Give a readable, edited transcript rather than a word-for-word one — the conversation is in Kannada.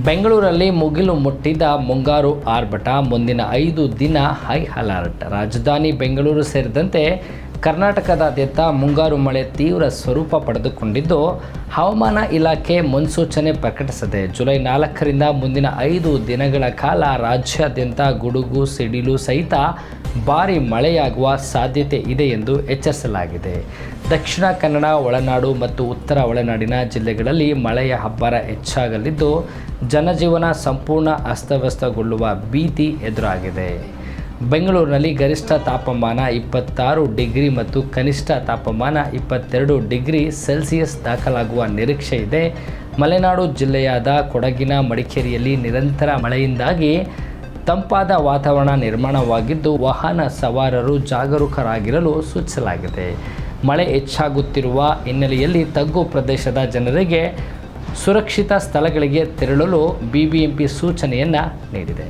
ಬೆಂಗಳೂರಲ್ಲಿ ಮುಗಿಲು ಮುಟ್ಟಿದ ಮುಂಗಾರು ಆರ್ಭಟ. ಮುಂದಿನ 5 ದಿನ ಹೈ ಅಲರ್ಟ್. ರಾಜಧಾನಿ ಬೆಂಗಳೂರು ಸೇರಿದಂತೆ ಕರ್ನಾಟಕದಾದ್ಯಂತ ಮುಂಗಾರು ಮಳೆ ತೀವ್ರ ಸ್ವರೂಪ ಪಡೆದುಕೊಂಡಿದ್ದು, ಹವಾಮಾನ ಇಲಾಖೆ ಮುನ್ಸೂಚನೆ ಪ್ರಕಟಿಸಿದೆ. ಜುಲೈ 4ರಿಂದ ಮುಂದಿನ 5 ದಿನಗಳ ಕಾಲ ರಾಜ್ಯಾದ್ಯಂತ ಗುಡುಗು ಸಿಡಿಲು ಸಹಿತ ಭಾರೀ ಮಳೆಯಾಗುವ ಸಾಧ್ಯತೆ ಇದೆ ಎಂದು ಎಚ್ಚರಿಸಲಾಗಿದೆ. ದಕ್ಷಿಣ ಕನ್ನಡ, ಒಳನಾಡು ಮತ್ತು ಉತ್ತರ ಒಳನಾಡಿನ ಜಿಲ್ಲೆಗಳಲ್ಲಿ ಮಳೆಯ ಅಬ್ಬರ ಹೆಚ್ಚಾಗಲಿದ್ದು, ಜನಜೀವನ ಸಂಪೂರ್ಣ ಅಸ್ತವ್ಯಸ್ತಗೊಳ್ಳುವ ಭೀತಿ ಎದುರಾಗಿದೆ. ಬೆಂಗಳೂರಿನಲ್ಲಿ ಗರಿಷ್ಠ ತಾಪಮಾನ 26 ಡಿಗ್ರಿ ಮತ್ತು ಕನಿಷ್ಠ ತಾಪಮಾನ 22 ಡಿಗ್ರಿ ಸೆಲ್ಸಿಯಸ್ ದಾಖಲಾಗುವ ನಿರೀಕ್ಷೆ ಇದೆ. ಮಲೆನಾಡು ಜಿಲ್ಲೆಯಾದ ಕೊಡಗಿನ ಮಡಿಕೇರಿಯಲ್ಲಿ ನಿರಂತರ ಮಳೆಯಿಂದಾಗಿ ತಂಪಾದ ವಾತಾವರಣ ನಿರ್ಮಾಣವಾಗಿದ್ದು, ವಾಹನ ಸವಾರರು ಜಾಗರೂಕರಾಗಿರಲು ಸೂಚಿಸಲಾಗಿದೆ. ಮಳೆ ಹೆಚ್ಚಾಗುತ್ತಿರುವ ಹಿನ್ನೆಲೆಯಲ್ಲಿ ತಗ್ಗು ಪ್ರದೇಶದ ಜನರಿಗೆ ಸುರಕ್ಷಿತ ಸ್ಥಳಗಳಿಗೆ ತೆರಳಲು ಬಿಬಿಎಂಪಿ ಸೂಚನೆಯನ್ನು ನೀಡಿದೆ.